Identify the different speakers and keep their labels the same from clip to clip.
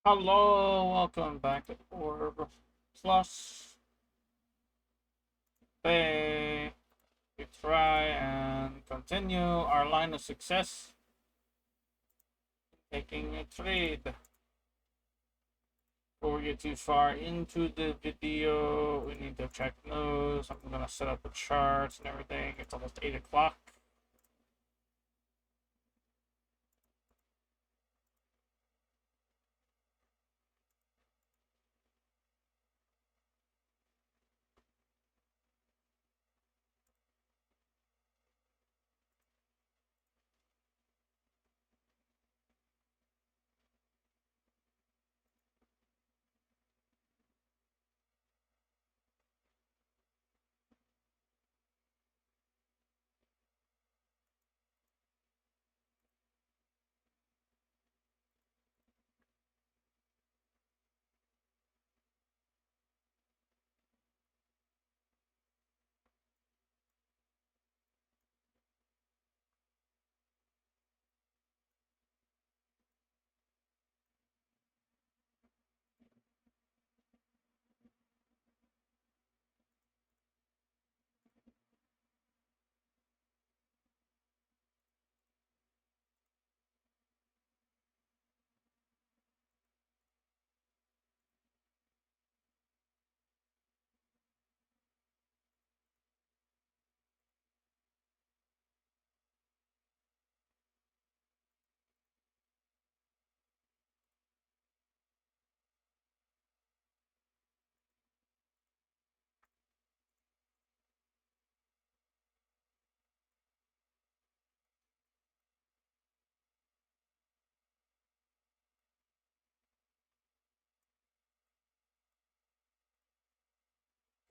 Speaker 1: Hello, welcome back to Orb Plus. Today, we try and continue our line of success, taking a trade. Before we get too far into the video, we need to check those. I'm gonna set up the charts and everything. It's almost 8 o'clock.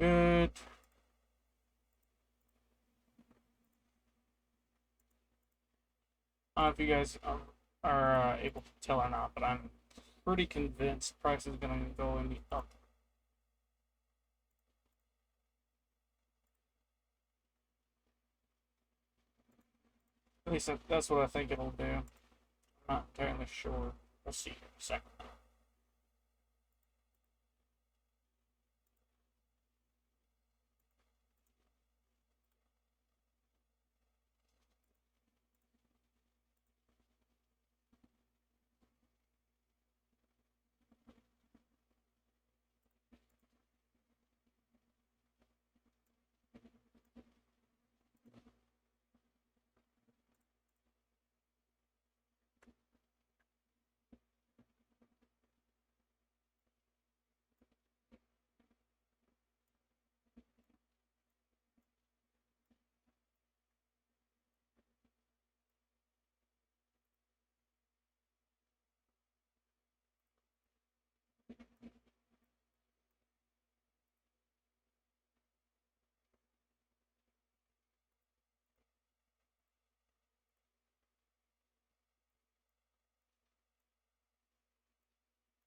Speaker 1: Good. I don't know if you guys are able to tell or not, but I'm pretty convinced price is gonna go in the up. At least that's what I think it'll do. I'm not entirely sure. We'll see in a second.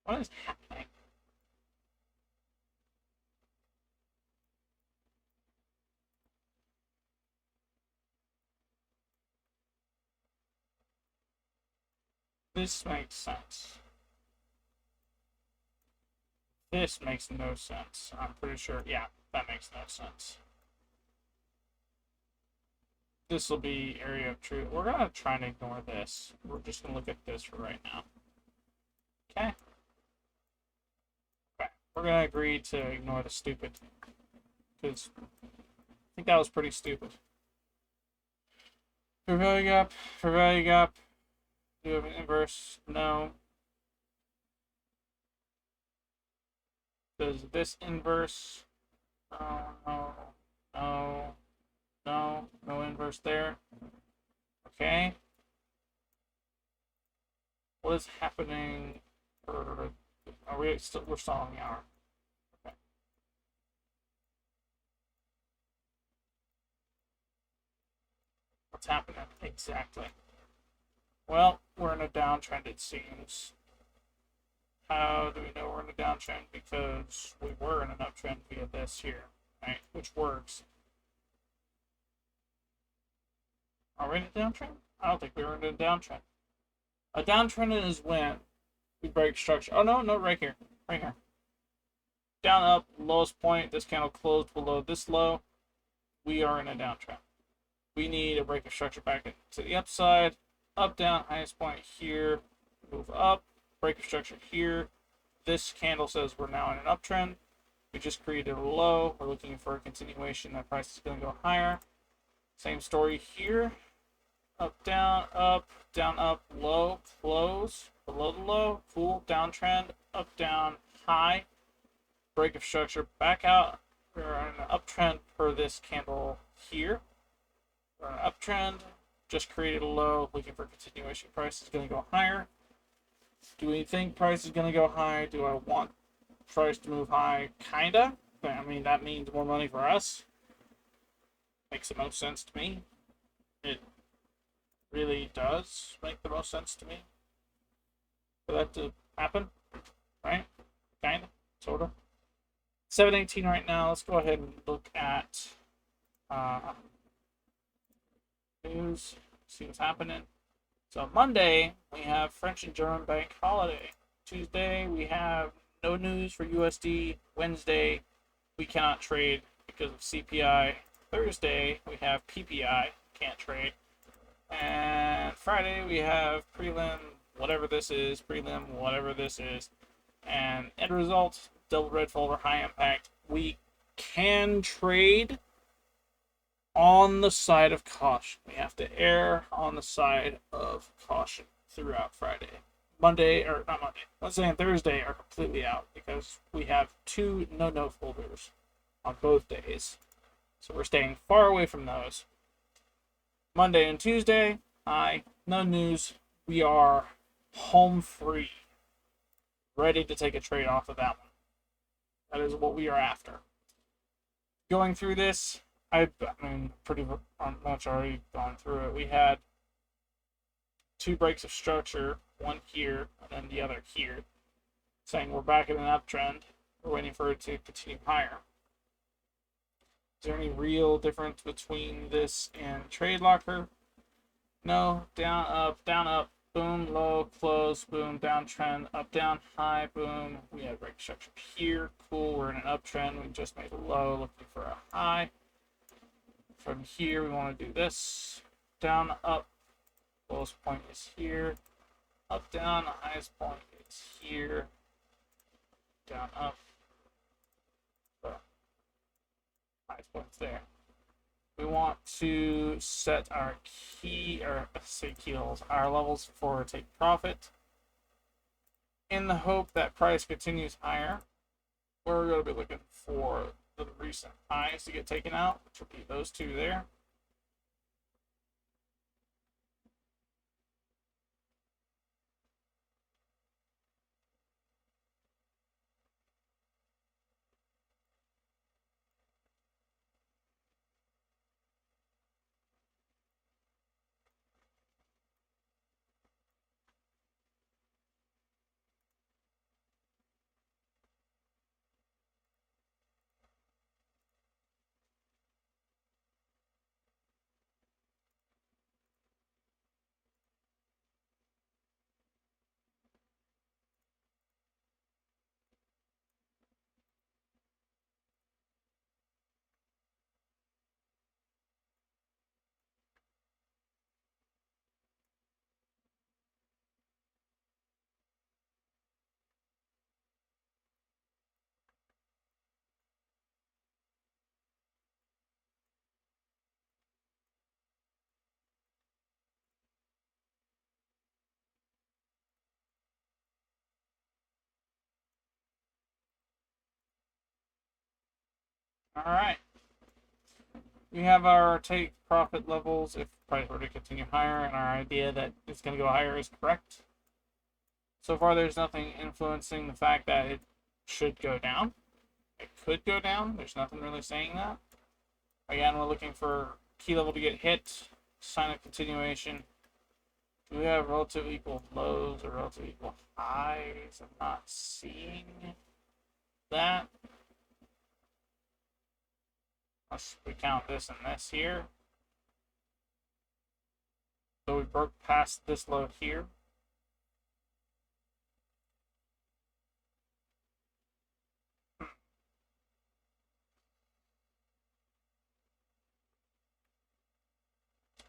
Speaker 1: What is happening? This makes sense. This makes no sense. I'm pretty sure. Yeah, that makes no sense. This will be area of truth. We're gonna try and ignore this. We're just gonna look at this for right now. Okay. Okay. We're gonna agree to ignore the stupid because I think that was pretty stupid. For value gap. For value gap. Do you have an inverse? No. Does this inverse? No. No. No. No. No inverse there. Okay. What is happening? Are we still? We're still on the hour. Okay. What's happening exactly? Well, we're in a downtrend. It seems. How do we know we're in a downtrend? Because we were in an uptrend via this here, right? Which works. Are we in a downtrend? I don't think we were in a downtrend. A downtrend is when We break structure. Oh no, no, right here. Right here. Down, up, lowest point. This candle closed below this low. We are in a downtrend. We need a break of structure back to the upside. Up, down, highest point here. Move up. Break of structure here. This candle says we're now in an uptrend. We just created a low. We're looking for a continuation. That price is going to go higher. Same story here. Up, down, low, close, below the low, cool, downtrend, up, down, high, break of structure, back out. We're on an uptrend per this candle here. We're on an uptrend, just created a low, looking for continuation. Price is going to go higher. Do we think price is going to go high? Do I want price to move high? Kinda. I mean, that means more money for us. Makes the most sense to me. It really does make the most sense to me for that to happen, right? Kinda, sorta. 718 right now. Let's go ahead and look at news, see what's happening. So Monday, we have French and German bank holiday. Tuesday, we have no news for USD. Wednesday, we cannot trade because of CPI. Thursday, we have PPI, can't trade. And Friday, we have prelim, whatever this is, And end result, double red folder, high impact. We can trade on the side of caution. We have to err on the side of caution throughout Friday. Monday, or not Monday, Wednesday and Thursday are completely out because we have two no folders on both days. So we're staying far away from those. Monday and Tuesday, no news. We are home free. Ready to take a trade off of that one. That is what we are after. Going through this, I mean, pretty much already gone through it. We had two breaks of structure, one here and then the other here, saying we're back in an uptrend. We're waiting for it to continue higher. Is there any real difference between this and Trade Locker? No. Down, up, boom, low, close, boom, downtrend, up, down, high, boom. We have break structure here. Cool. We're in an uptrend. We just made a low, looking for a high. From here, we want to do this. Down, up. Lowest point is here. Up, down. The highest point is here. Down, up. The highest point's there. We want to set our key levels, our levels for take profit. In the hope that price continues higher, we're going to be looking for the recent highs to get taken out, which will be those two there. All right. We have our take profit levels if price were to continue higher, and our idea that it's going to go higher is correct. So far, there's nothing influencing the fact that it should go down. It could go down. There's nothing really saying that. Again, we're looking for key level to get hit, sign of continuation. Do we have relative equal lows or relative equal highs? I'm not seeing that. Unless we count this and this here. So we broke past this low here.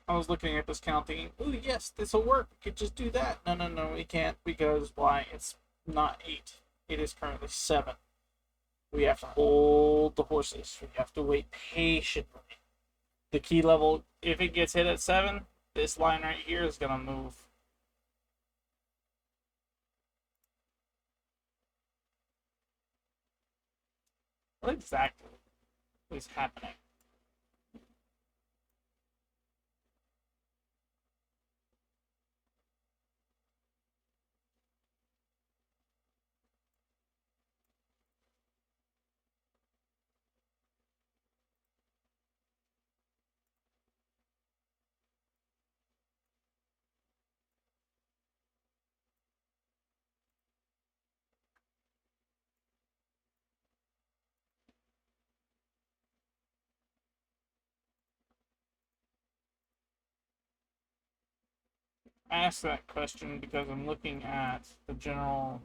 Speaker 1: I was looking at this count thinking, ooh, yes, this will work. We could just do that. No, no, no, we can't because why? It's not 8. It is currently 7. We have to hold the horses. We have to wait patiently. The key level, if it gets hit at 7, this line right here is going to move. What exactly is happening? I asked that question because I'm looking at the general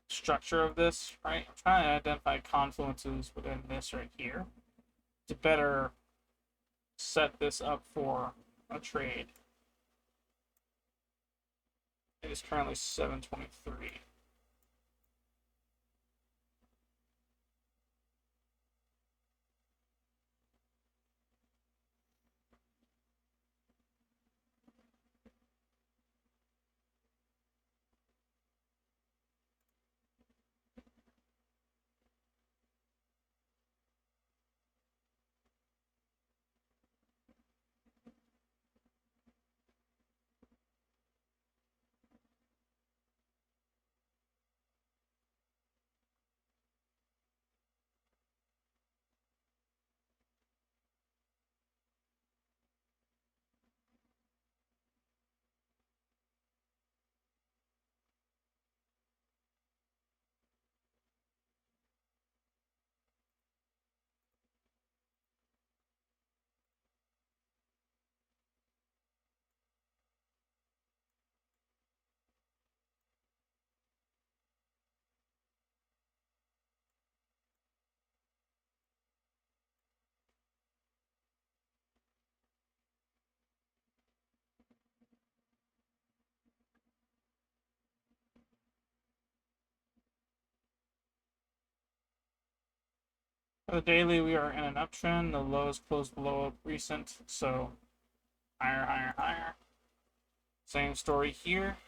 Speaker 1: structure of this, right? I'm trying to identify confluences within this right here to better set this up for a trade. It is currently 723. For the daily, we are in an uptrend. The lows closed below a recent, so higher, higher, higher. Same story here.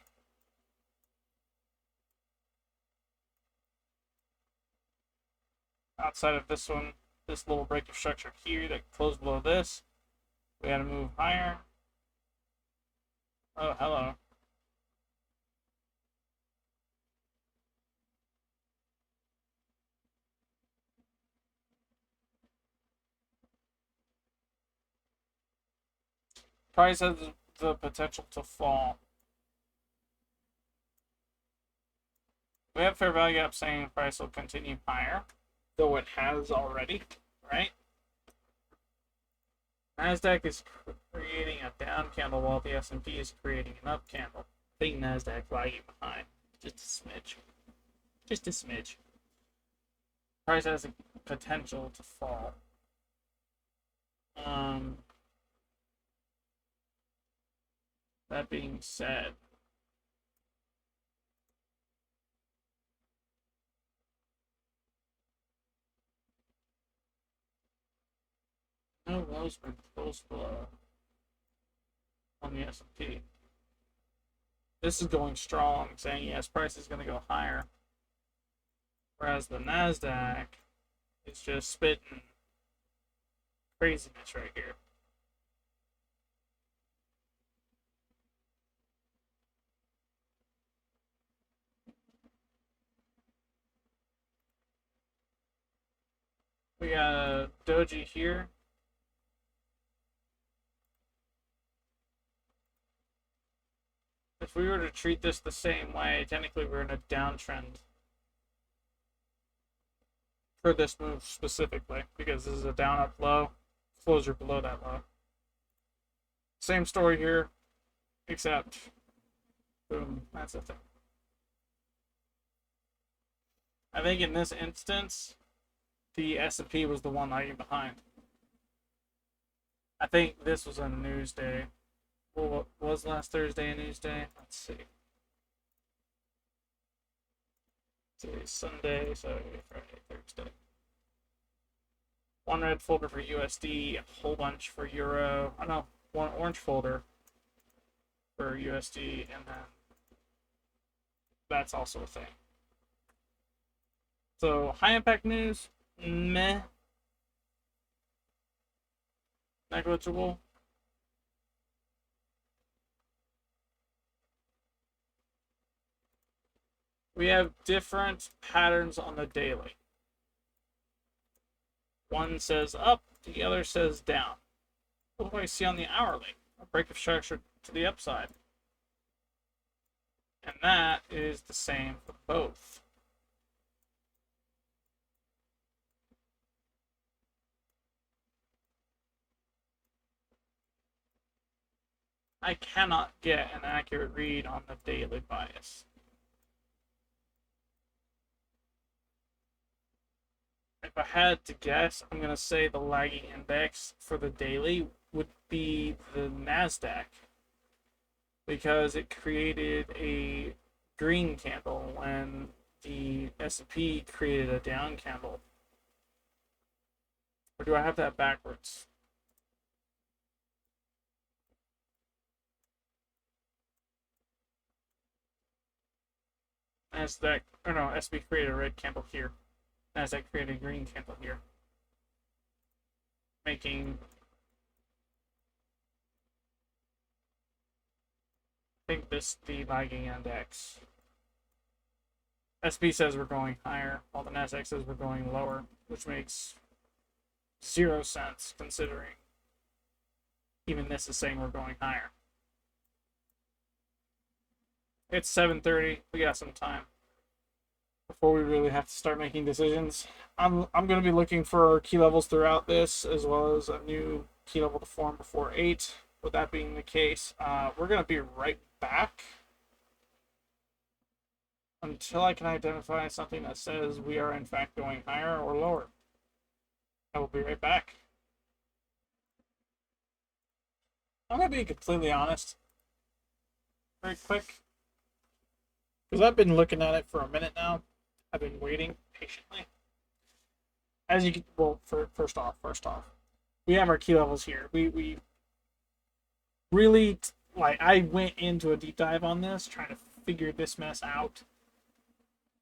Speaker 1: Outside of this one, this little break of structure here that closed below this, we had to move higher. Oh, hello. Price has the potential to fall. We have fair value gap saying price will continue higher, though it has already, right? Nasdaq is creating a down candle while the S&P is creating an up candle. I think Nasdaq lagging behind just a smidge. Just a smidge. Price has a potential to fall. That being said, no lows were close below on the S&P. This is going strong, saying yes, price is going to go higher. Whereas the Nasdaq is just spitting craziness right here. We got a doji here. If we were to treat this the same way, technically we're in a downtrend for this move specifically, because this is a down up low, closure below that low. Same story here, except boom, that's the thing. I think in this instance, the S&P was the one lagging behind. I think this was a news day. Well, what was last Thursday a news day? Let's see. Today's Sunday, Saturday, Friday, Thursday. One red folder for USD, a whole bunch for Euro. I know, one orange folder for USD, and then that's also a thing. So high impact news, meh, negligible. We have different patterns on the daily. One says up, the other says down. What do I see on the hourly? A break of structure to the upside. And that is the same for both. I cannot get an accurate read on the daily bias. If I had to guess, I'm going to say the lagging index for the daily would be the NASDAQ, because it created a green candle when the S&P created a down candle. Or do I have that backwards? NASDAQ, or no, S&P created a red candle here. NASDAQ created a green candle here, making, I think, this the lagging index. SP says we're going higher, while the NASDAQ says we're going lower, which makes 0 sense considering even this is saying we're going higher. It's 7:30. We got some time before we really have to start making decisions. I'm going to be looking for key levels throughout this, as well as a new key level to form before 8. With that being the case, we're going to be right back until I can identify something that says we are in fact going higher or lower. I will be right back. I'm going to be completely honest, very quick, because I've been looking at it for a minute now. I've been waiting patiently. As you can, well, first off, we have our key levels here. We really, like, I went into a deep dive on this, trying to figure this mess out.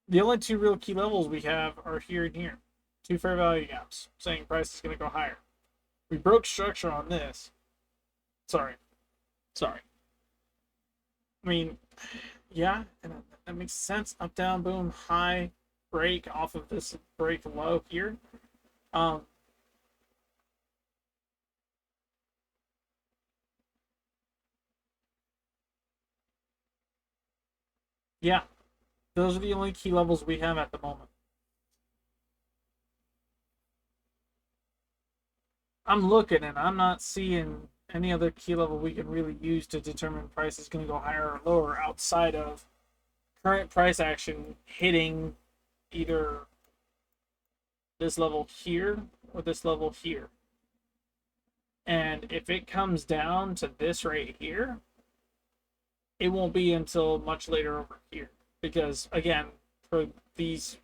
Speaker 1: The only two real key levels we have are here and here. Two fair value gaps, saying price is going to go higher. We broke structure on this. Sorry. I mean, yeah, and that makes sense. Up, down, boom, high, break off of this break low here. Yeah, those are the only key levels we have at the moment. I'm looking and I'm not seeing any other key level we can really use to determine price is going to go higher or lower outside of current price action hitting either this level here or this level here. And if it comes down to this right here, it won't be until much later over here. Because again, for this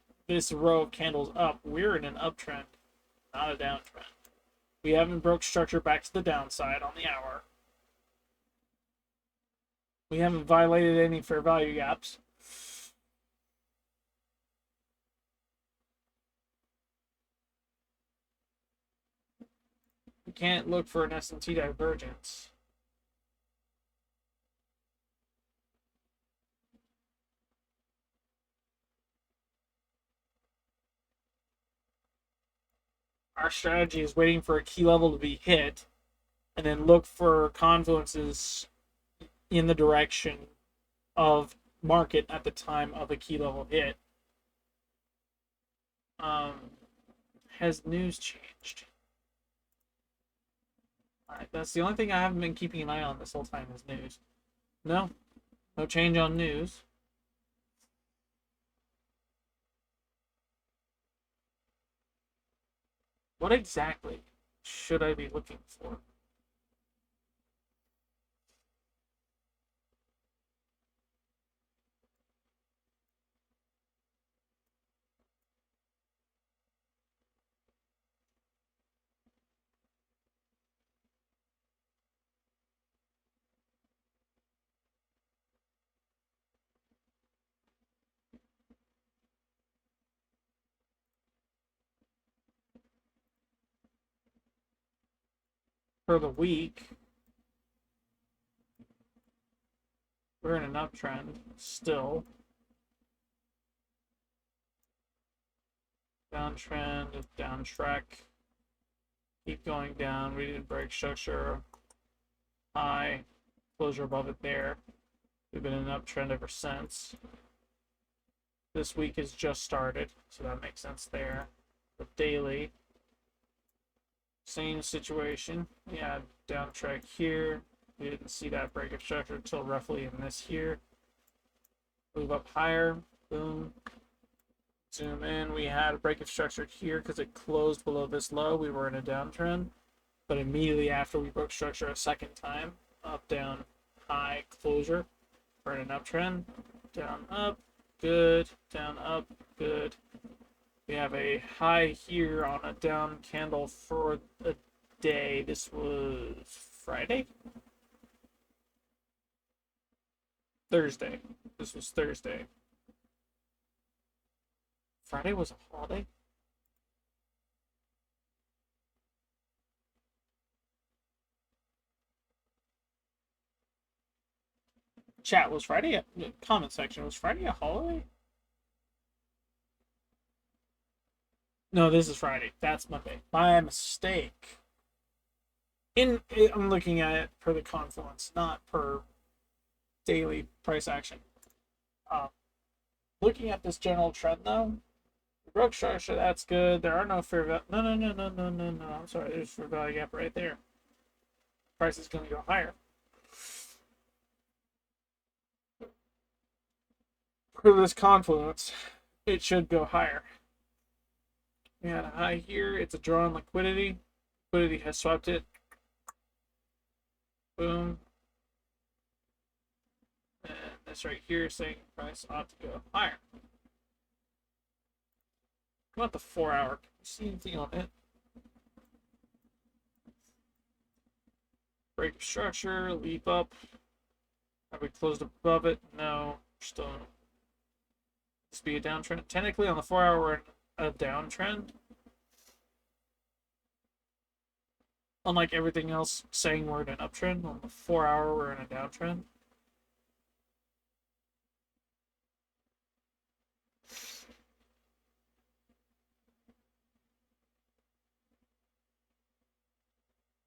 Speaker 1: row of candles up, we're in an uptrend, not a downtrend. We haven't broke structure back to the downside on the hour. We haven't violated any fair value gaps. We can't look for an S&T divergence. Our strategy is waiting for a key level to be hit and then look for confluences in the direction of market at the time of a key level hit. Has news changed? Alright, that's the only thing I haven't been keeping an eye on this whole time is news. No change on news. What exactly should I be looking for? for the week, we're in an uptrend still. Downtrend, down track. Keep going down. We didn't break structure. High. Closure above it there. We've been in an uptrend ever since. This week has just started, so that makes sense there. The daily. Same situation. Yeah, down track here. We didn't see that break of structure until roughly in this here. Move up higher. Boom. Zoom in. We had a break of structure here because it closed below this low. We were in a downtrend. But immediately after we broke structure a second time, up, down, high, closure. We're in an uptrend. Down, up, good. Down, up, good. We have a high here on a down candle for a day. This was Friday? Thursday. This was Thursday. Friday was a holiday? Chat, was Friday comment section, was Friday a holiday? No, this is Friday. That's Monday. My mistake. I'm looking at it per the confluence, not per daily price action. Looking at this general trend though, the broke structure, that's good. There are no fair value. No. I'm sorry. There's fair value gap right there. Price is going to go higher. For this confluence, it should go higher. We had a high here. It's a draw on liquidity. Liquidity has swept it. Boom. And this right here is saying price ought to go higher. What about the 4 hour? Can you see anything on it? Break of structure, leap up. Have we closed above it? No. Still. This be a downtrend. Technically, on the 4 hour, we're in a downtrend. Unlike everything else saying we're in an uptrend, on the 4 hour, we're in a downtrend.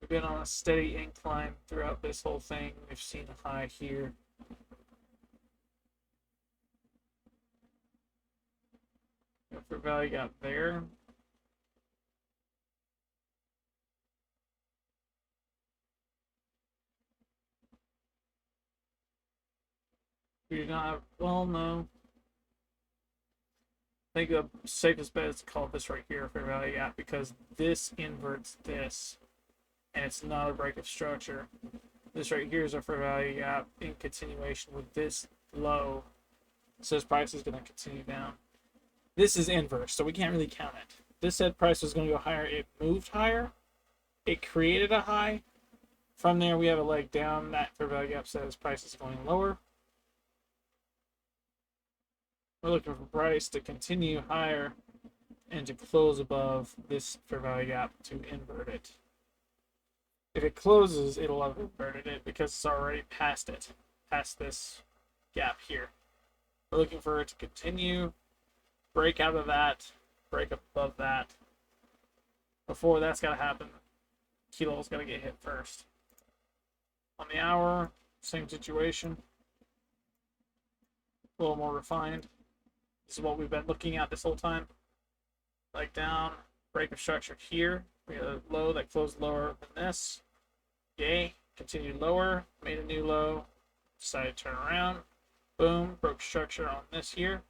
Speaker 1: We've been on a steady incline throughout this whole thing. We've seen a high here. For value gap there. We do not have, well, no. I think the safest bet is to call this right here fair value gap because this inverts this, and it's not a break of structure. This right here is a fair value gap in continuation with this low. It says price is going to continue down. This is inverse, so we can't really count it. This said price was going to go higher. It moved higher. It created a high. From there, we have a leg down. That fair value gap says price is going lower. We're looking for price to continue higher and to close above this fair value gap to invert it. If it closes, it'll have inverted it because it's already past it, past this gap here. We're looking for it to continue, break out of that, break up above that. Before that's got to happen, kilo's got to get hit first. On the hour, same situation. A little more refined. This is what we've been looking at this whole time. Leg down, break of structure here. We had a low that closed lower than this. Yay, continued lower, made a new low, decided to turn around. Boom, broke structure on this here.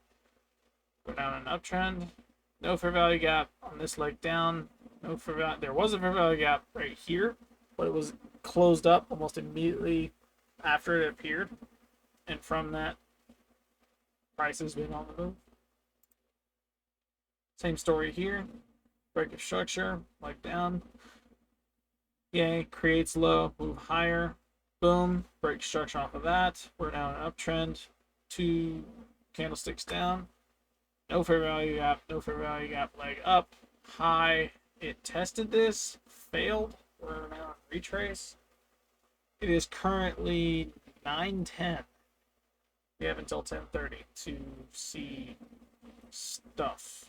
Speaker 1: Go down an uptrend. No fair value gap on this leg down. No fair value. There was a fair value gap right here, but it was closed up almost immediately after it appeared. And from that, price has been on the move. Same story here. Break of structure, leg down. Yay, creates low, move higher. Boom, break structure off of that. We're now in an uptrend. 2 candlesticks down. No fair value gap, no fair value gap, leg up. High, it tested this, failed. We're now on retrace. It is currently 9:10. We have until 10:30 to see stuff.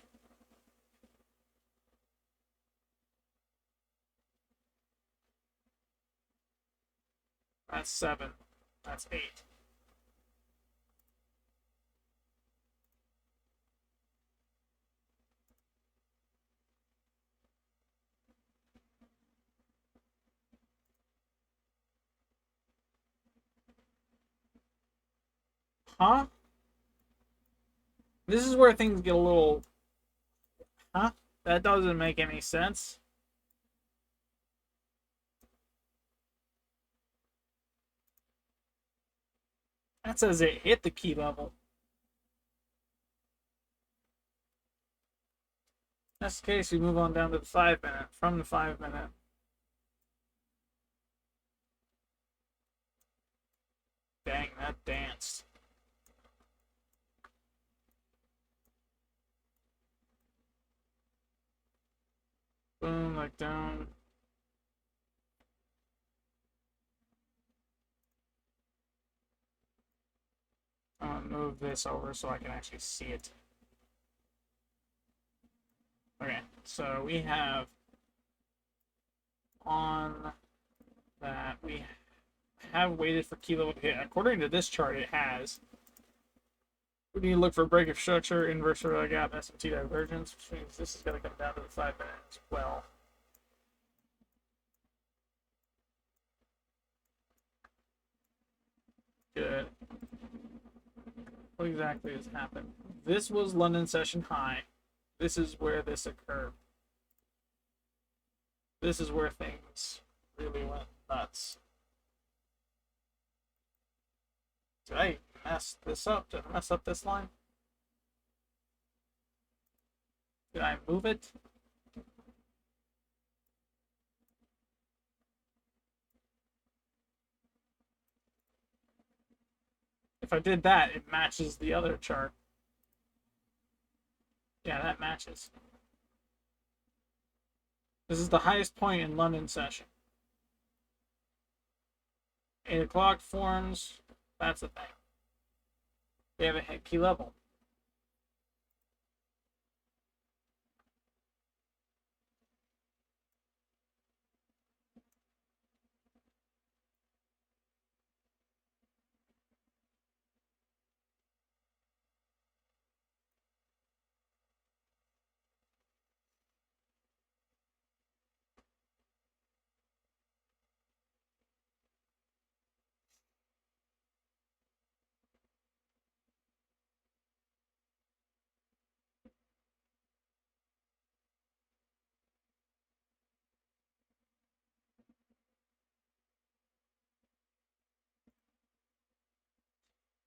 Speaker 1: That's 7. That's 8. Huh? This is where things get a little... Huh? That doesn't make any sense. That says it hit the key level. If that's the case, we move on down to the 5-minute. From the 5-minute. Dang, that danced. Boom, like down. Move this over so I can actually see it. Okay, so we have on that we have waited for key level to hit. According to this chart, it has. We need to look for break of structure, inverse value gap, SMT divergence, which means this is going to come down to the 5-minute as well. Good. What exactly has happened? This was London session high. This is where this occurred. This is where things really went nuts. Did I mess this up? Did I mess up this line? Did I move it? If I did that, it matches the other chart. Yeah, that matches. This is the highest point in London session. 8 o'clock forms. That's the thing. They haven't hit key level.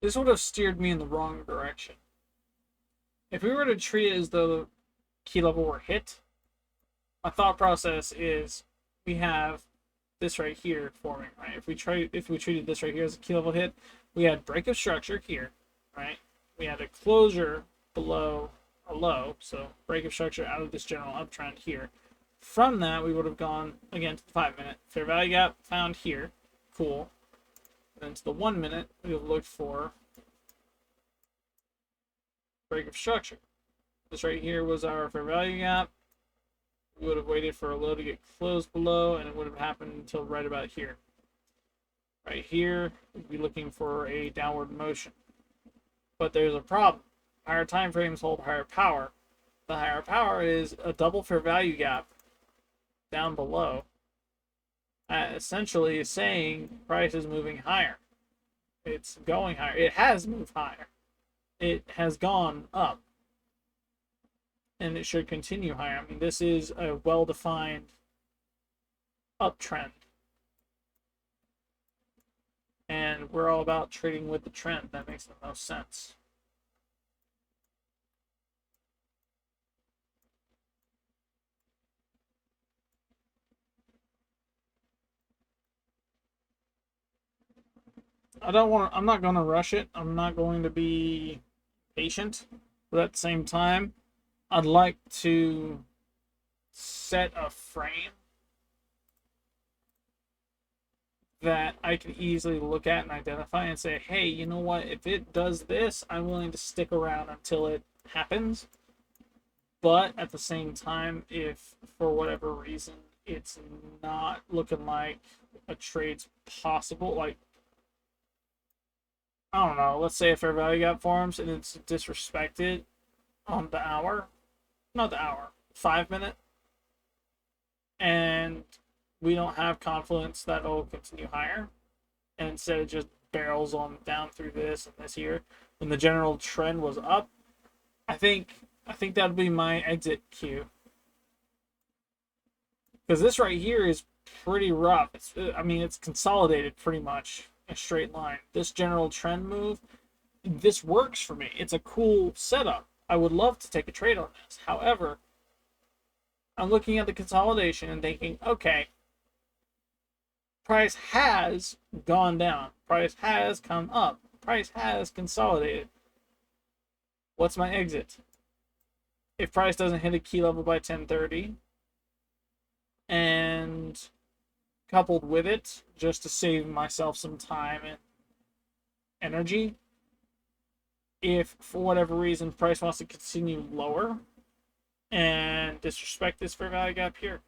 Speaker 1: This would have steered me in the wrong direction. If we were to treat it as though key level were hit, my thought process is we have this right here forming, right? If we treated this right here as a key level hit, we had break of structure here, right? We had a closure below a low, so break of structure out of this general uptrend here. From that, we would have gone again to the 5-minute. Fair value gap found here, cool. Then to the 1-minute, we have looked for break of structure. This right here was our fair value gap. We would have waited for a low to get closed below, and it would have happened until right about here. Right here, we'd be looking for a downward motion. But there's a problem. Higher time frames hold higher power. The higher power is a double fair value gap down below. Essentially saying price is moving higher. It's going higher. It has moved higher. It has gone up. And it should continue higher. I mean, this is a well-defined uptrend. And we're all about trading with the trend. That makes the most sense. I'm not going to rush it. I'm not going to be patient. But at the same time, I'd like to set a frame that I can easily look at and identify and say, hey, you know what? If it does this, I'm willing to stick around until it happens. But at the same time, if for whatever reason it's not looking like a trade's possible, like, I don't know, let's say a fair value gap forms and it's disrespected on the hour, not the hour, 5 minute, and we don't have confluence that'll continue higher, and instead it just barrels on down through this and this here, when the general trend was up, I think that'd be my exit cue. Because this right here is pretty rough. It's consolidated pretty much a straight line. This general trend move, this works for me. It's a cool setup. I would love to take a trade on this. However, I'm looking at the consolidation and thinking, okay, price has gone down. Price has come up. Price has consolidated. What's my exit? If price doesn't hit a key level by 10:30, and coupled with it, just to save myself some time and energy, if for whatever reason price wants to continue lower and disrespect this fair value gap here,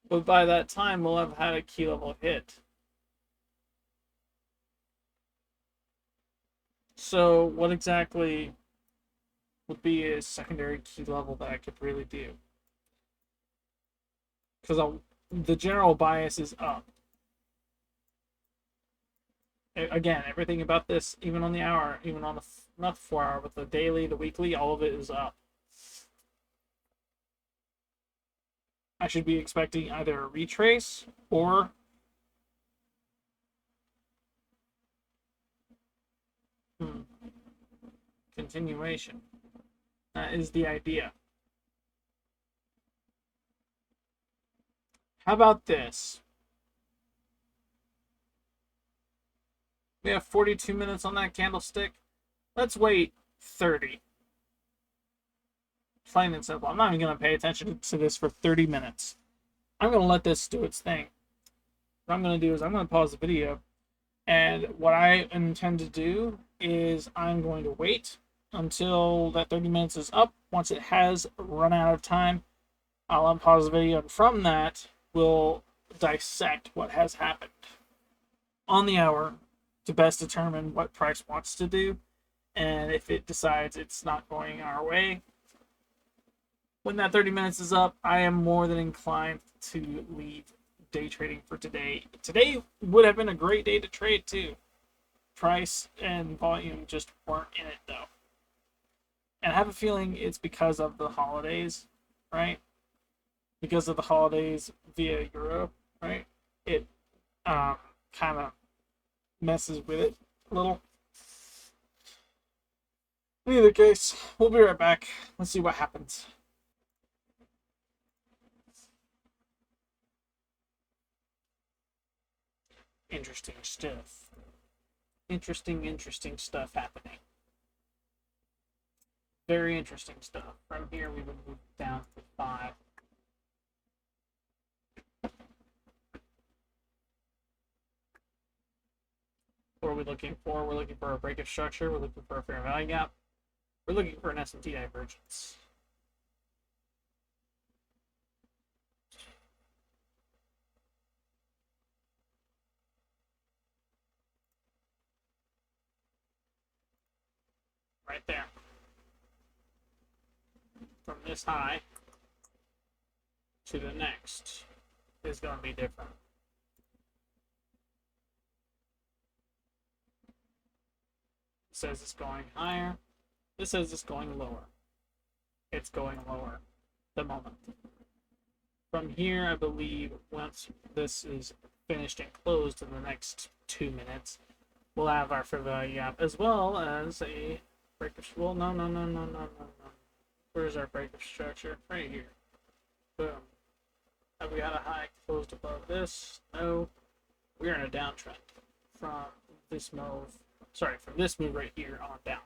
Speaker 1: but by that time we'll have had a key level hit. So what exactly would be a secondary key level that I could really do? Because the general bias is up. Again, everything about this, even on the hour, even on the, not the 4 hour, but the daily, the weekly, all of it is up. I should be expecting either a retrace or continuation. That is the idea. How about this? We have 42 minutes on that candlestick. Let's wait 30. Plain and simple. I'm not even going to pay attention to this for 30 minutes. I'm going to let this do its thing. What I'm going to do is I'm going to pause the video. And what I intend to do is I'm going to wait until that 30 minutes is up. Once it has run out of time, I'll unpause the video. And from that, we'll dissect what has happened on the hour to best determine what price wants to do. And if it decides it's not going our way, when that 30 minutes is up, I am more than inclined to leave day trading for today. Today would have been a great day to trade too. Price and volume just weren't in it though. And I have a feeling it's because of the holidays, right? Because of the holidays via Europe, right? It kind of messes with it a little. In either case, we'll be right back. Let's see what happens. Interesting stuff. Interesting stuff happening. Very interesting stuff. From here, we would move down to 5. What are we looking for? We're looking for a break of structure. We're looking for a fair value gap. We're looking for an S&T divergence. Right there. From this high to the next is going to be different. It says it's going higher. This says it's going lower. It's going lower at the moment. From here, I believe once this is finished and closed in the next 2 minutes, we'll have our fair value gap as well as a break of, well, no. Where's our break of structure? Right here. Boom. Have we got a high closed above this? No. We're in a downtrend from this move. Sorry, from this move right here on down.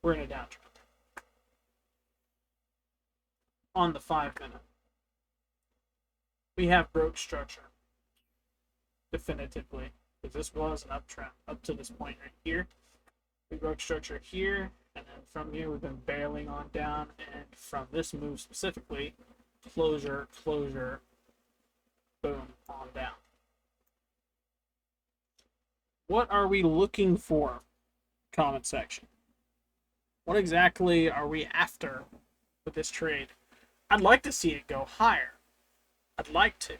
Speaker 1: We're in a downtrend. On the 5 minute. We have broke structure. definitively, because this was an uptrend up to this point right here. We broke structure here, and then from here we've been barreling on down, and from this move specifically, closure, closure, boom, on down. What are we looking for? Comment section. What exactly are we after with this trade? I'd like to see it go higher. I'd like to.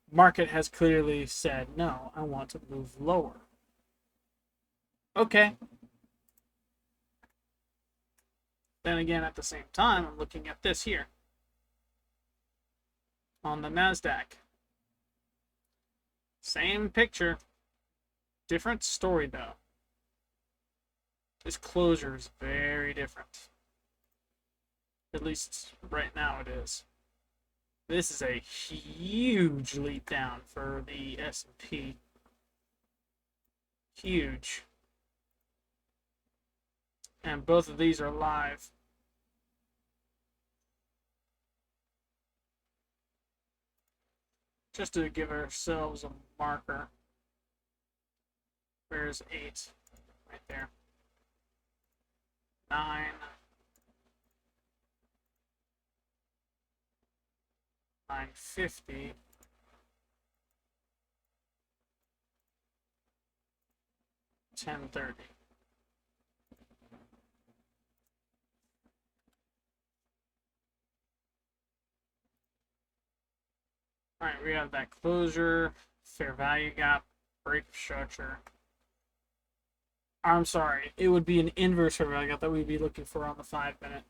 Speaker 1: Market has clearly said, no, I want to move lower. Okay. Then again, at the same time, I'm looking at this here. On the NASDAQ. Same picture. Different story, though. This closure is very different. At least right now it is. This is a huge leap down for the S&P. Huge. And both of these are live. Just to give ourselves a marker. Where's 8? Right there. 9. 950. 1030. All right, we have that closure, fair value gap, break of structure. I'm sorry, it would be an inverse fair value gap that we'd be looking for on the 5-minute.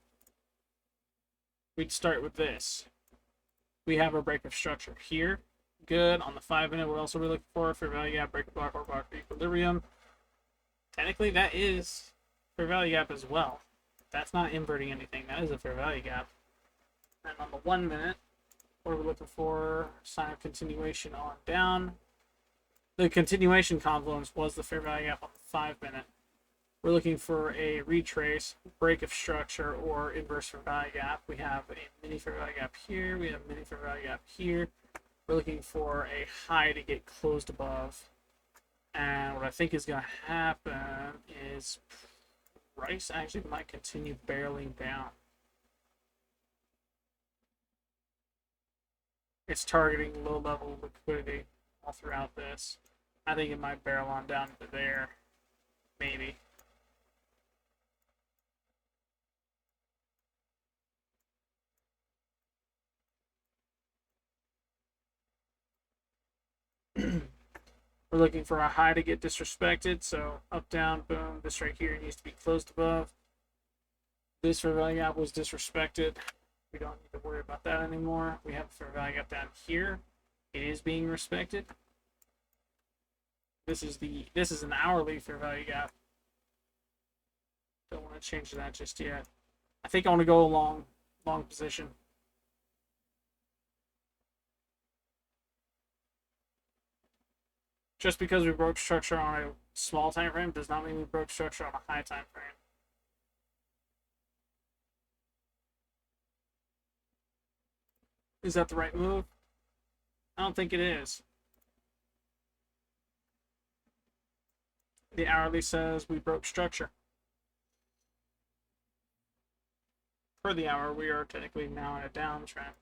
Speaker 1: We'd start with this. We have our break of structure here. Good. On the 5-minute, what else are we looking for? Fair value gap, break of block, or block equilibrium. Technically, that is fair value gap as well. That's not inverting anything. That is a fair value gap. And on the 1-minute, what are we looking for? Sign of continuation on down. The continuation confluence was the fair value gap on the 5-minute. We're looking for a retrace, break of structure, or inverse fair value gap. We have a mini fair value gap here. We have a mini fair value gap here. We're looking for a high to get closed above. And what I think is going to happen is price actually might continue barreling down. It's targeting low-level liquidity all throughout this. I think it might barrel on down to there. Maybe. We're looking for a high to get disrespected, so up, down, boom. This right here needs to be closed above. This fair value gap was disrespected. We don't need to worry about that anymore. We have a fair value gap down here. It is being respected. This is an hourly fair value gap. Don't want to change that just yet. I think I want to go a long position. Just because we broke structure on a small time frame does not mean we broke structure on a high time frame. Is that the right move? I don't think it is. The hourly says we broke structure. For the hour, we are technically now in a downtrend.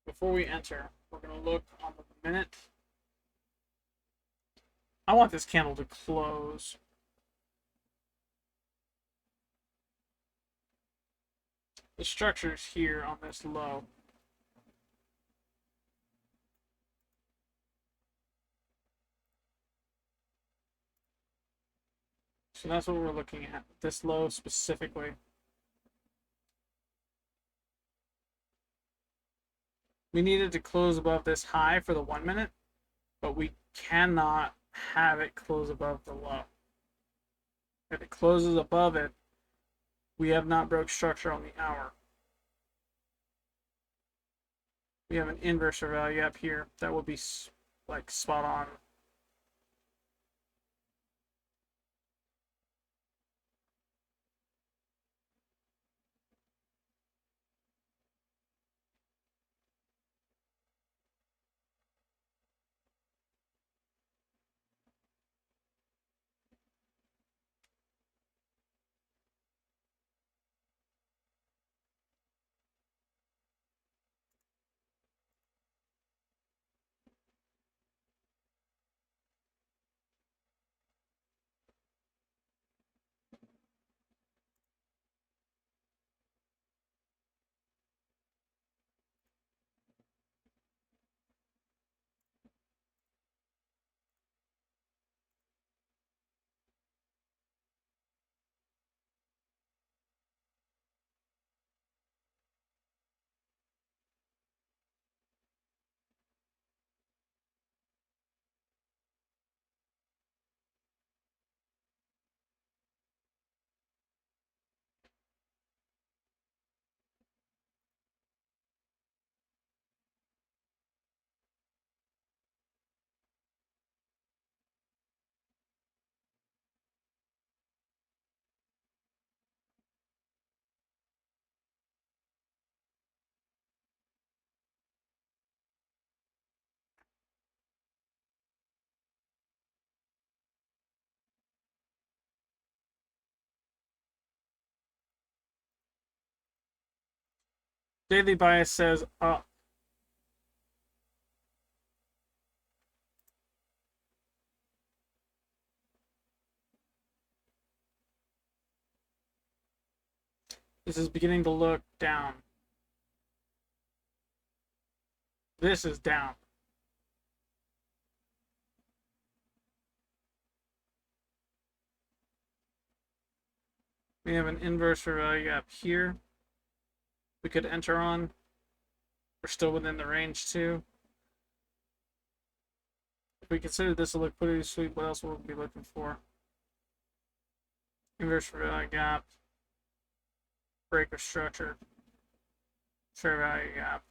Speaker 1: Before we enter, we're going to look on the minute. I want this candle to close. The structure's here on this low. So that's what we're looking at, this low specifically. We needed to close above this high for the 1 minute, but we cannot have it close above the low. If it closes above it, we have not broke structure on the hour. We have an inverse value up here that will be like spot on. Daily bias says up. This is beginning to look down. This is down. We have an inverse for value gap here. We could enter on. We're still within the range too. If we consider this a liquidity sweep, what else will we be looking for? Inverse for value gap. Breaker structure. Fair value gap.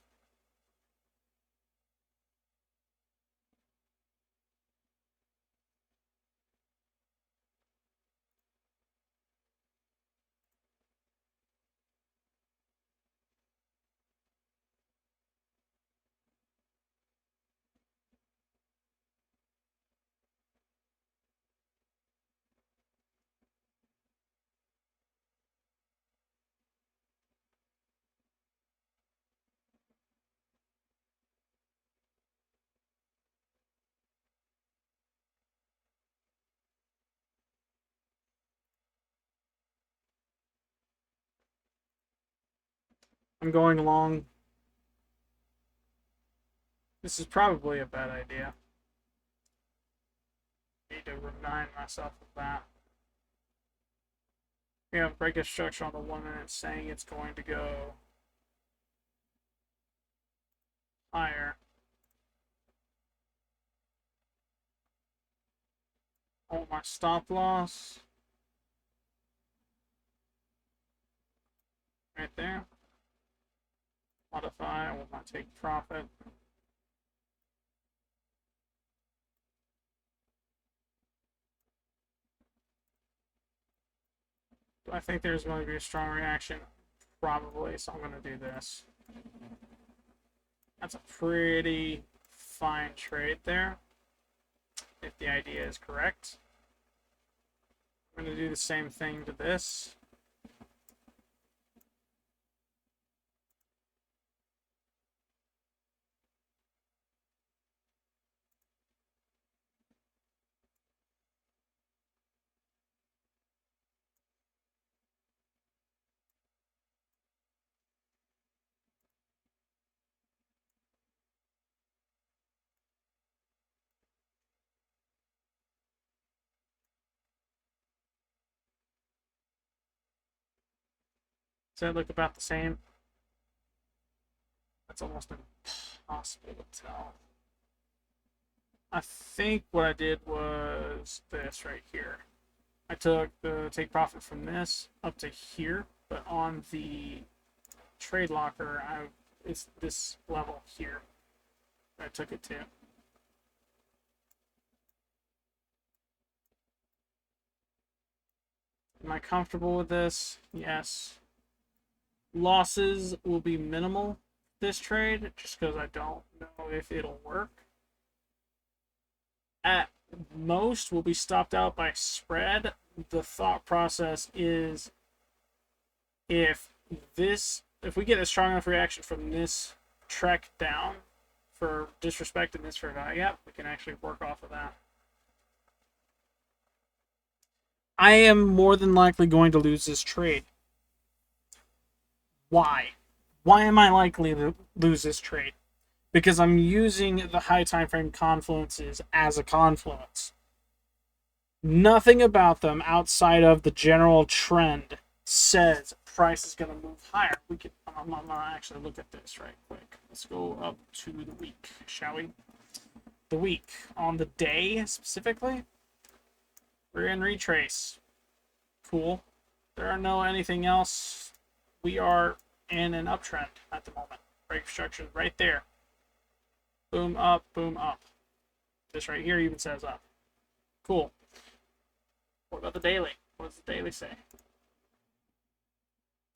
Speaker 1: I'm going along. This is probably a bad idea. I need to remind myself of that. We have breakup structure on the 1 minute saying it's going to go higher. Oh, my stop loss. Right there. Modify, I will not take profit. Do I think there's going to be a strong reaction? Probably, so I'm going to do this. That's a pretty fine trade there, if the idea is correct. I'm going to do the same thing to this. Does that look about the same? That's almost impossible to tell. I think what I did was this right here. I took the take profit from this up to here, but on the trade locker, it's this level here that I took it to. Am I comfortable with this? Yes. Losses will be minimal this trade, just because I don't know if it'll work. At most, we'll be stopped out by spread. The thought process is if we get a strong enough reaction from this trek down for disrespect and this for value gap, we can actually work off of that. I am more than likely going to lose this trade. Why? Why am I likely to lose this trade? Because I'm using the high time frame confluences as a confluence. Nothing about them outside of the general trend says price is going to move higher. I'm going to actually look at this right quick. Let's go up to the week, shall we? The week. On the day, specifically, we're in retrace. Cool. There are no anything else. We are in an uptrend at the moment. Break structure right there. Boom, up, boom, up. This right here even says up. Cool. What about the daily? What does the daily say?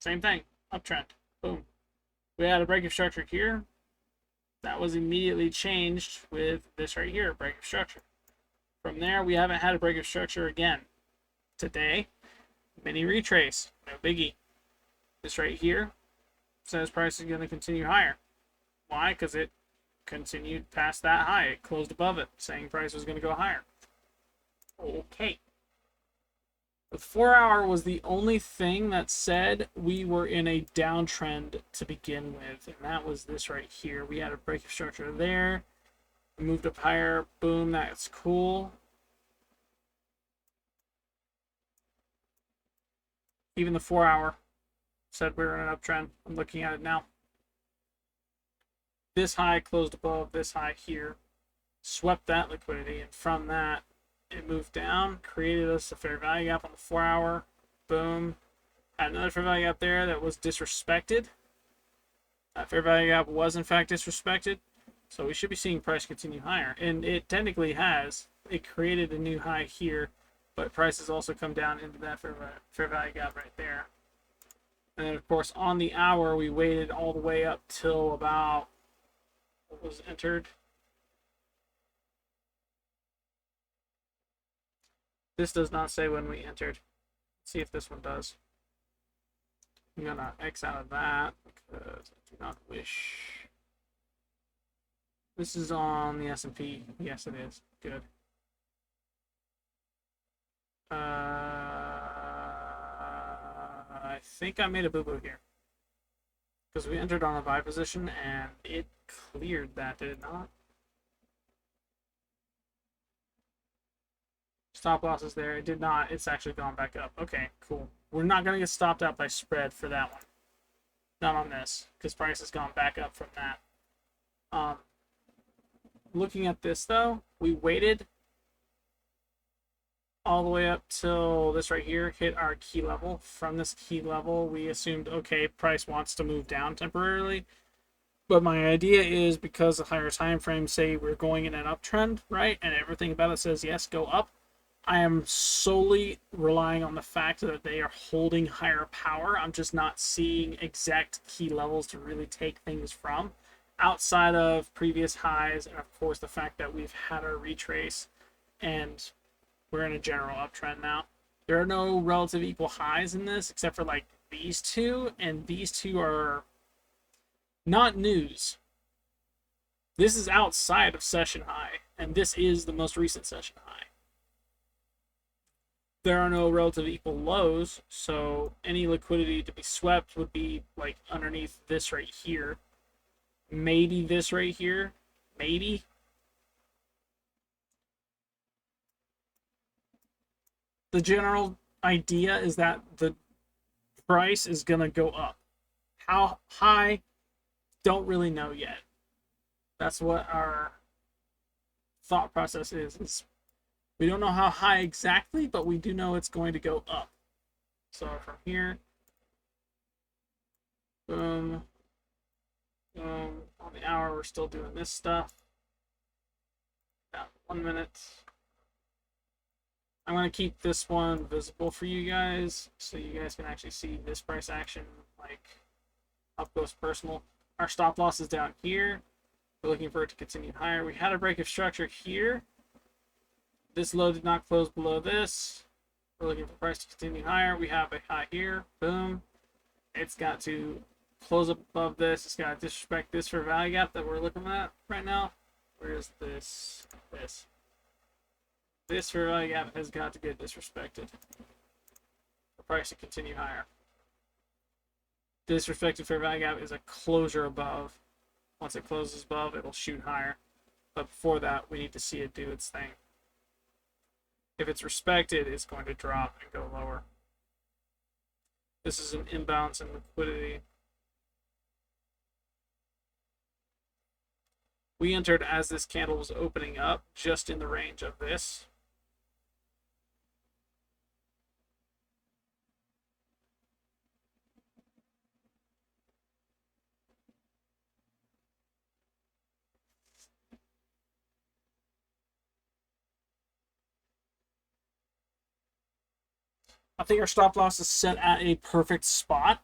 Speaker 1: Same thing. Uptrend. Boom. We had a break of structure here. That was immediately changed with this right here, break of structure. From there, we haven't had a break of structure again. Today, mini retrace. No biggie. This right here, says price is going to continue higher. Why? Because it continued past that high. It closed above it, saying price was going to go higher. Okay. The 4-hour was the only thing that said we were in a downtrend to begin with, and that was this right here. We had a break of structure there. We moved up higher. Boom, that's cool. Even the 4-hour said we were in an uptrend. I'm looking at it now. This high closed above this high here, swept that liquidity, and from that, it moved down, created us a fair value gap on the 4-hour. Boom. Had another fair value gap there that was disrespected. That fair value gap was in fact disrespected. So we should be seeing price continue higher. And it technically has. It created a new high here, but price has also come down into that fair value gap right there. And then of course on the hour we waited all the way up till about what was entered. This does not say when we entered. Let's see if this one does. I'm gonna X out of that because I do not wish. This is on the S&P. Yes, it is. Good. I think I made a boo-boo here. Because we entered on a buy position and it cleared that, did it not? Stop losses there. It did not. It's actually gone back up. Okay, cool. We're not going to get stopped out by spread for that one. Not on this, because price has gone back up from that. Looking at this, though, we waited all the way up till this right here hit our key level. From this key level, we assumed, okay, price wants to move down temporarily. But my idea is because the higher time frames say we're going in an uptrend, right? And everything about it says, yes, go up. I am solely relying on the fact that they are holding higher power. I'm just not seeing exact key levels to really take things from outside of previous highs, and of course the fact that we've had our retrace and we're in a general uptrend now. There are no relative equal highs in this except for like these two, and these two are not news. This is outside of session high, and this is the most recent session high. There are no relative equal lows, so any liquidity to be swept would be like underneath this right here. Maybe this right here. Maybe. The general idea is that the price is going to go up. How high? Don't really know yet. That's what our thought process is we don't know how high exactly, but we do know it's going to go up. So from here, boom, boom. On the hour, we're still doing this stuff. About 1 minute. I'm going to keep this one visible for you guys so you guys can actually see this price action like up close personal. Our stop loss is down here. We're looking for it to continue higher. We had a break of structure here. This low did not close below this. We're looking for price to continue higher. We have a high here. Boom. It's got to close above this. It's got to disrespect this for value gap that we're looking at right now. Where is this? This for value gap has got to get disrespected. The price to continue higher. Disrespected fair value gap is a closure above. Once it closes above, it'll shoot higher. But before that, we need to see it do its thing. If it's respected, it's going to drop and go lower. This is an imbalance in liquidity. We entered as this candle was opening up, just in the range of this. I think our stop loss is set at a perfect spot.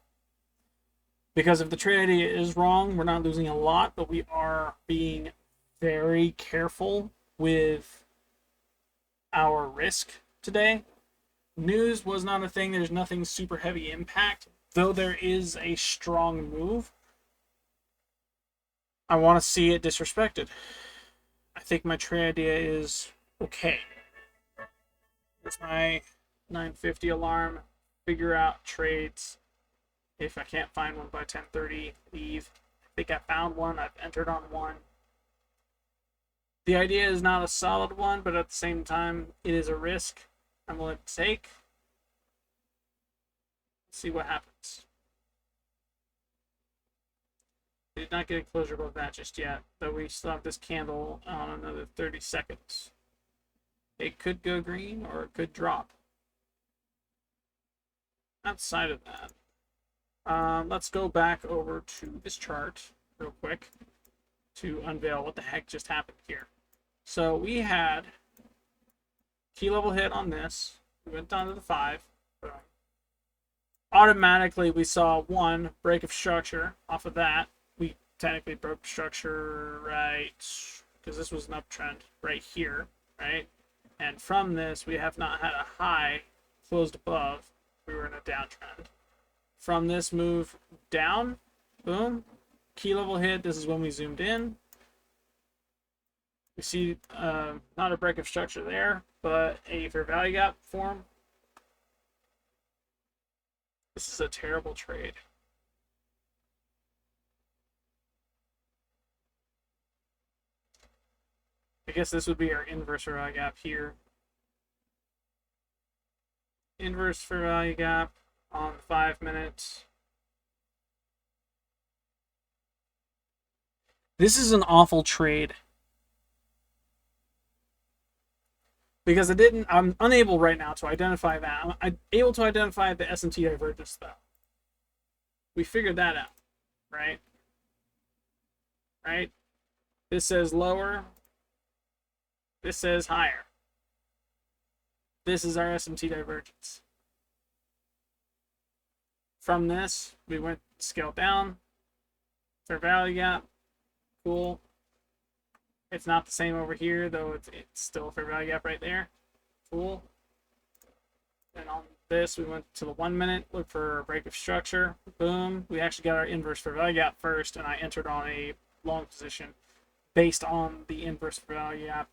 Speaker 1: Because if the trade idea is wrong, we're not losing a lot, but we are being very careful with our risk today. News was not a thing. There's nothing super heavy impact, though there is a strong move, I want to see it disrespected. I think my trade idea is okay. It's my 9:50 alarm. Figure out trades. If I can't find one by 10:30, leave. I think I found one. I've entered on one. The idea is not a solid one, but at the same time, it is a risk I'm willing to take. Let's see what happens. We did not get a closure above that just yet, though we still have this candle on another 30 seconds. It could go green or it could drop. Outside of that, let's go back over to this chart real quick to unveil what the heck just happened here. So we had key level hit on this. We went down to the 5. Automatically, we saw one break of structure off of that. We technically broke structure right because this was an uptrend right here, right? And from this, we have not had a high closed above. We were in a downtrend. From this move down, boom, key level hit. This is when we zoomed in. We see not a break of structure there, but a fair value gap form. This is a terrible trade. I guess this would be our inverse fair value gap here. Inverse fair value gap on 5 minutes. This is an awful trade. Because I'm unable right now to identify that. I'm able to identify the S&T divergence though. We figured that out, right? Right? This says lower. This says higher. This is our S&T divergence. From this, we went scale down. Fair value gap. Cool. It's not the same over here, though it's still a fair value gap right there. Cool. And on this, we went to the 1 minute, look for a break of structure. Boom. We actually got our inverse fair value gap first, and I entered on a long position based on the inverse fair value gap.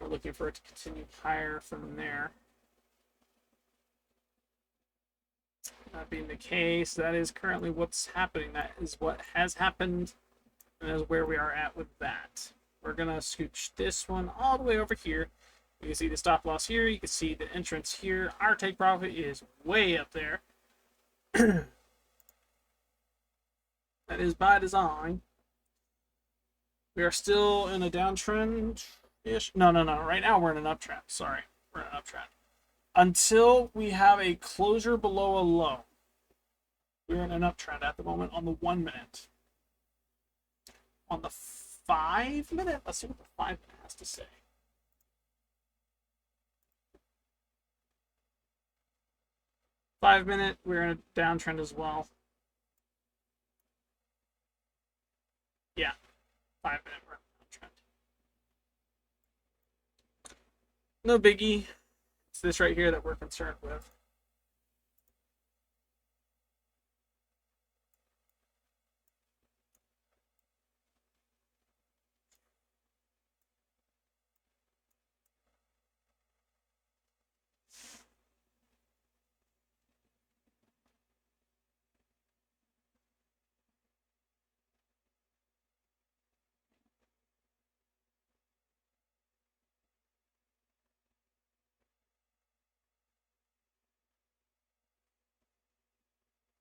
Speaker 1: We're looking for it to continue higher from there. That being the case, that is currently what's happening. That is what has happened, and that is where we are at with that. We're gonna scooch this one all the way over here. You can see the stop loss here. You can see the entrance here. Our take profit is way up there. That is by design. We are still in a downtrend-ish. No. Right now we're in an uptrend. Sorry, we're in an uptrend. Until we have a closure below a low. We're in an uptrend at the moment on the 1 minute. On the 5 minute, let's see what the 5 minute has to say. Five minute, we're in a downtrend as well. Yeah, 5 minute, we're in a downtrend. No biggie. It's this right here that we're concerned with.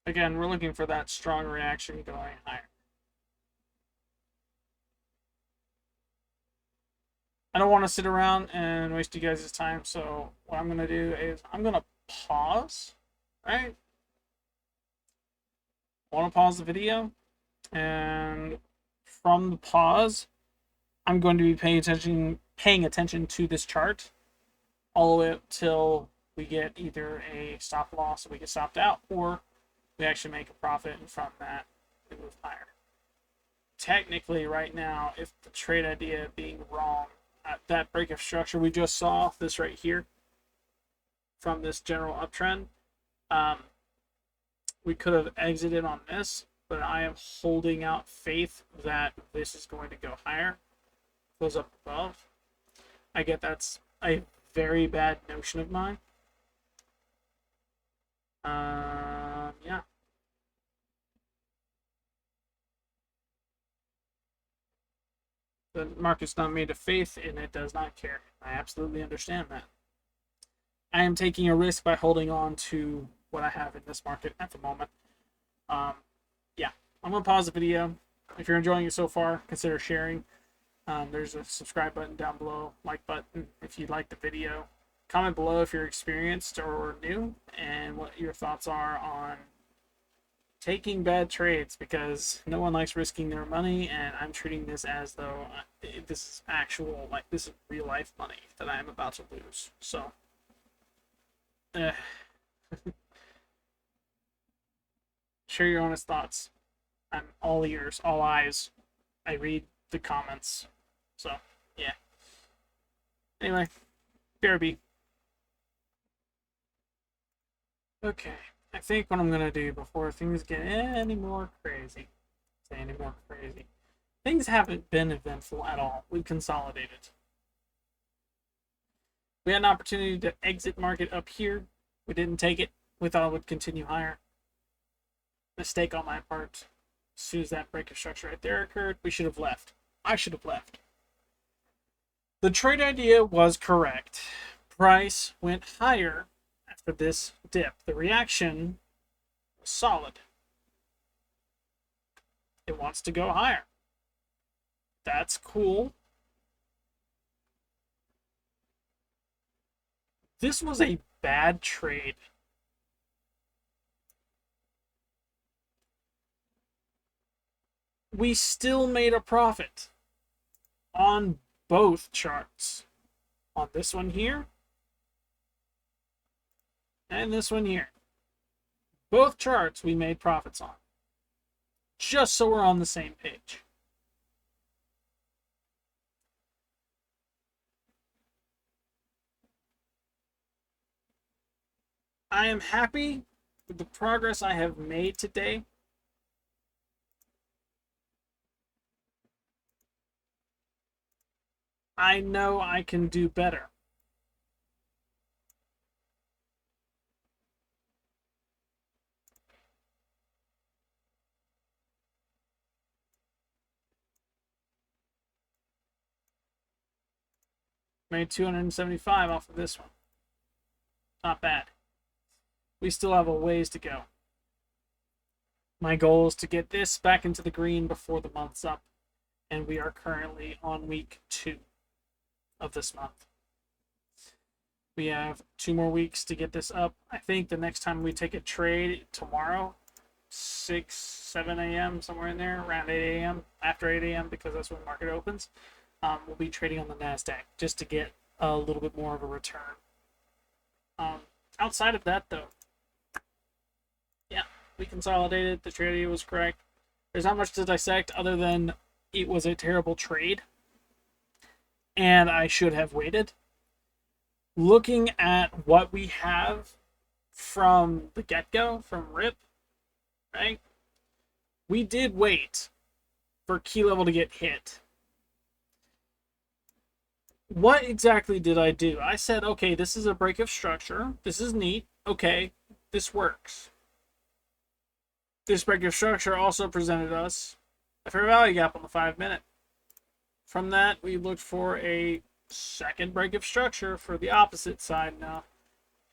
Speaker 1: Again, we're looking for that strong reaction going higher. I don't want to sit around and waste you guys' time, so what I'm going to do is I'm going to pause, right? I want to pause the video, and from the pause, I'm going to be paying attention to this chart all the way up till we get either a stop loss, so we get stopped out, or we actually make a profit, and from that, we move higher. Technically, right now, if the trade idea being wrong, that break of structure we just saw, this right here, from this general uptrend, we could have exited on this, but I am holding out faith that this is going to go higher, goes up above. I get that's a very bad notion of mine. Yeah. The market's not made of faith, and it does not care. I absolutely understand that. I am taking a risk by holding on to what I have in this market at the moment. Yeah, I'm going to pause the video. If you're enjoying it so far, consider sharing. There's a subscribe button down below, like button if you like the video. Comment below if you're experienced or new, and what your thoughts are on taking bad trades, because no one likes risking their money, and I'm treating this as though this is actual, like, this is real life money that I'm about to lose. So, share your honest thoughts. I'm all ears, all eyes. I read the comments. So, yeah. Anyway, BRB. Okay, I think what I'm going to do before things get any more crazy, things haven't been eventful at all. We've consolidated. We had an opportunity to exit market up here. We didn't take it. We thought it would continue higher. Mistake on my part. As soon as that break of structure right there occurred, we should have left. I should have left. The trade idea was correct. Price went higher after this dip. The reaction was solid. It wants to go higher. That's cool. This was a bad trade. We still made a profit on both charts. On this one here and this one here. Both charts we made profits on. Just so we're on the same page. I am happy with the progress I have made today. I know I can do better. Made 275 off of this one. Not bad. We still have a ways to go. My goal is to get this back into the green before the month's up, and we are currently on week 2 of this month. We have 2 more weeks to get this up. I think the next time we take a trade tomorrow, 6, 7 a.m., somewhere in there, around 8 a.m., after 8 a.m., because that's when the market opens, we'll be trading on the NASDAQ just to get a little bit more of a return. Outside of that, though, yeah, we consolidated. The trade idea was correct. There's not much to dissect other than it was a terrible trade, and I should have waited. Looking at what we have from the get-go, from RIP, right? We did wait for key level to get hit. What exactly did I do? I said, okay, this is a break of structure. This is neat. Okay, this works. This break of structure also presented us a fair value gap on the 5-minute. From that, we looked for a second break of structure for the opposite side now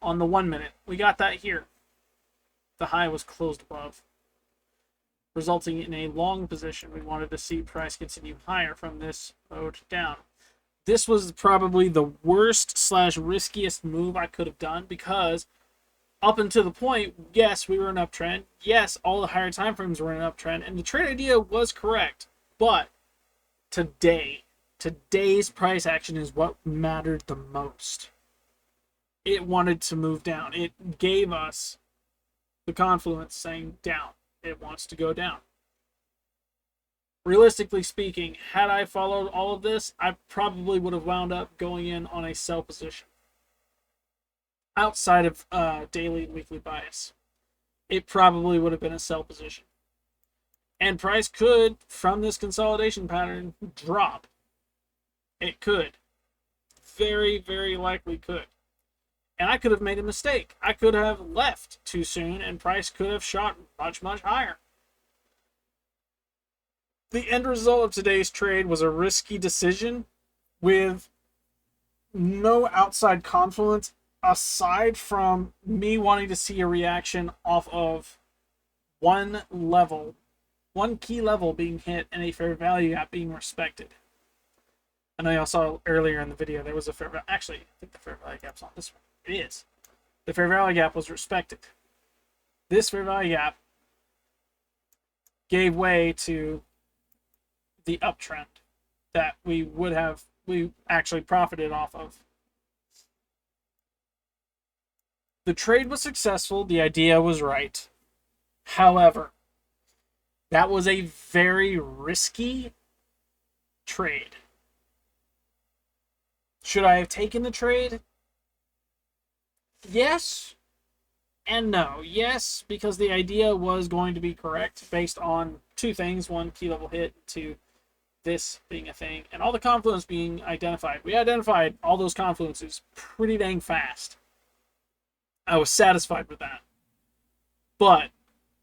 Speaker 1: on the 1-minute. We got that here. The high was closed above, resulting in a long position. We wanted to see price continue higher from this mode down. This was probably the worst / riskiest move I could have done, because up until the point, yes, we were in an uptrend. Yes, all the higher time frames were in an uptrend, and the trade idea was correct. But today's price action is what mattered the most. It wanted to move down. It gave us the confluence saying down. It wants to go down. Realistically speaking, had I followed all of this, I probably would have wound up going in on a sell position outside of daily and weekly bias. it probably would have been a sell position. And price could, from this consolidation pattern, drop. It could. Very, very likely could. And I could have made a mistake. I could have left too soon, and price could have shot much, much higher. The end result of today's trade was a risky decision with no outside confluence aside from me wanting to see a reaction off of one level, one key level being hit, and a fair value gap being respected. I know y'all saw earlier in the video there was a fair value. Actually, I think the fair value gap's on this one. It is. The fair value gap was respected. This fair value gap gave way to the uptrend that we actually profited off of. The trade was successful. The idea was right. However, that was a very risky trade. Should I have taken the trade? Yes and no. Yes, because the idea was going to be correct based on two things. One, key level hit. Two, this being a thing. And all the confluence being identified. We identified all those confluences pretty dang fast. I was satisfied with that. But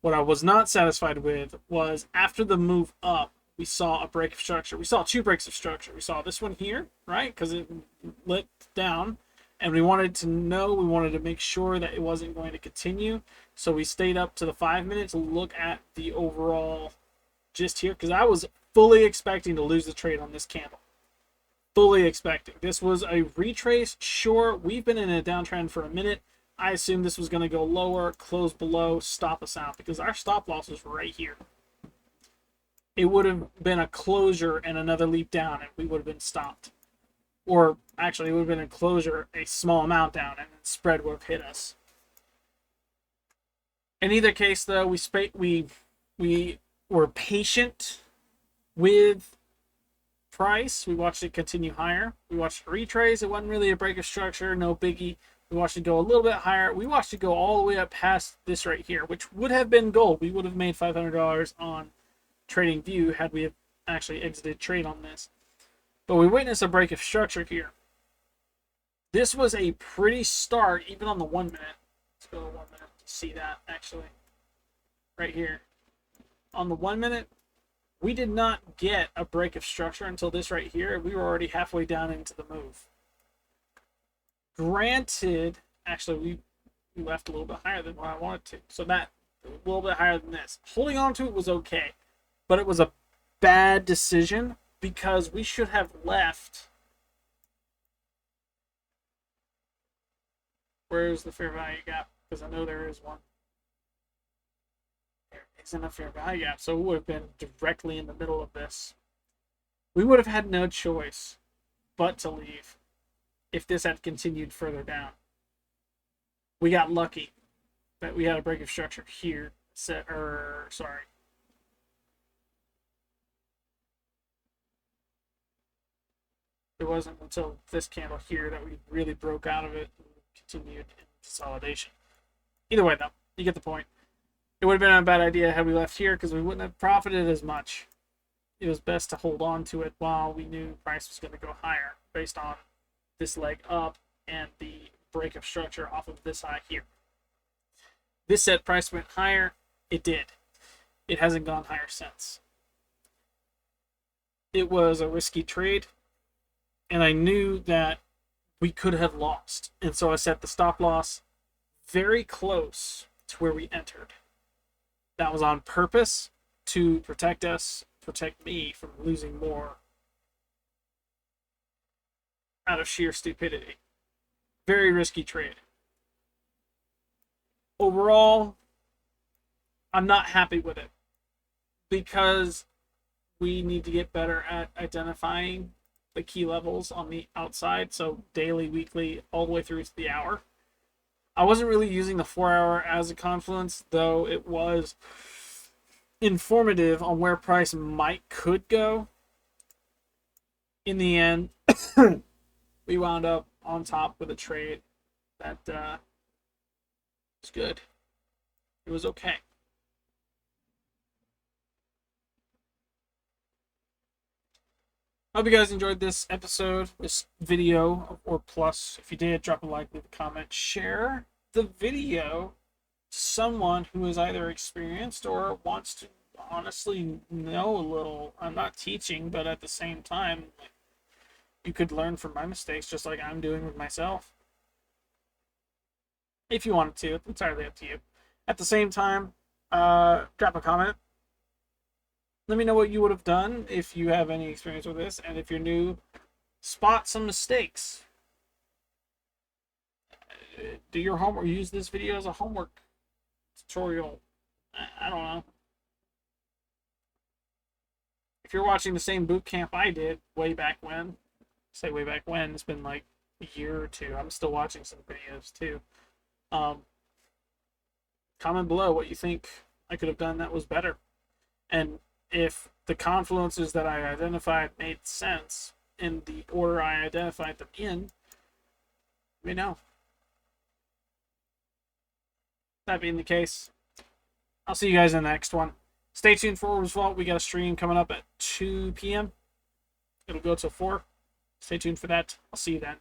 Speaker 1: what I was not satisfied with was after the move up, we saw a break of structure. We saw two breaks of structure. We saw this one here, right? Because it lit down. And we wanted to make sure that it wasn't going to continue. So we stayed up to the 5 minutes to look at the overall gist here. Because I was fully expecting to lose the trade on this candle. Fully expecting. This was a retrace. Sure, we've been in a downtrend for a minute. I assumed this was going to go lower, close below, stop us out. Because our stop loss was right here. It would have been a closure and another leap down, and we would have been stopped. Or actually, it would have been a closure, a small amount down, and the spread would have hit us. In either case, though, we were patient with price. We watched it continue higher. We watched it retrace. It wasn't really a break of structure, no biggie. We watched it go a little bit higher. We watched it go all the way up past this right here, which would have been gold. We would have made $500 on Trading View had we have actually exited trade on this. But we witnessed a break of structure here. This was a pretty start, even on the 1 minute. Let's go to 1 minute to see that, actually. Right here. On the 1 minute, we did not get a break of structure until this right here. We were already halfway down into the move. Granted, actually, we left a little bit higher than what I wanted to. So that, a little bit higher than this. Holding on to it was okay. But it was a bad decision because we should have left. Where's the fair value gap? Because I know there is one. There isn't a fair value gap, so it would have been directly in the middle of this. We would have had no choice but to leave if this had continued further down. We got lucky that we had a break of structure here. Sorry. It wasn't until this candle here that we really broke out of it and continued in consolidation. Either way, though, you get the point. It would have been a bad idea had we left here because we wouldn't have profited as much. It was best to hold on to it while we knew price was going to go higher based on this leg up and the break of structure off of this high here. This set price went higher. It did. It hasn't gone higher since. It was a risky trade. And I knew that we could have lost. And so I set the stop loss very close to where we entered. That was on purpose to protect us, protect me from losing more out of sheer stupidity. Very risky trade. Overall, I'm not happy with it because we need to get better at identifying the key levels on the outside, so daily, weekly, all the way through to the hour. I wasn't really using the 4 hour as a confluence, though it was informative on where price could go. In the end, we wound up on top with a trade that was good. It was okay. I hope you guys enjoyed this episode, this video, or plus. If you did, drop a like, leave a comment, share the video to someone who is either experienced or wants to honestly know a little. I'm not teaching, but at the same time, you could learn from my mistakes just like I'm doing with myself. If you wanted to, it's entirely up to you. At the same time, drop a comment. Let me know what you would have done if you have any experience with this, and if you're new, spot some mistakes. Do your homework. Use this video as a homework tutorial. I don't know. If you're watching the same boot camp I did way back when, say way back when, it's been like a year or two. I'm still watching some videos too. Comment below what you think I could have done that was better. And if the confluences that I identified made sense in the order I identified them in, let me know. That being the case, I'll see you guys in the next one. Stay tuned for Orbital's Vault. We got a stream coming up at 2 p.m. It'll go till 4. Stay tuned for that. I'll see you then.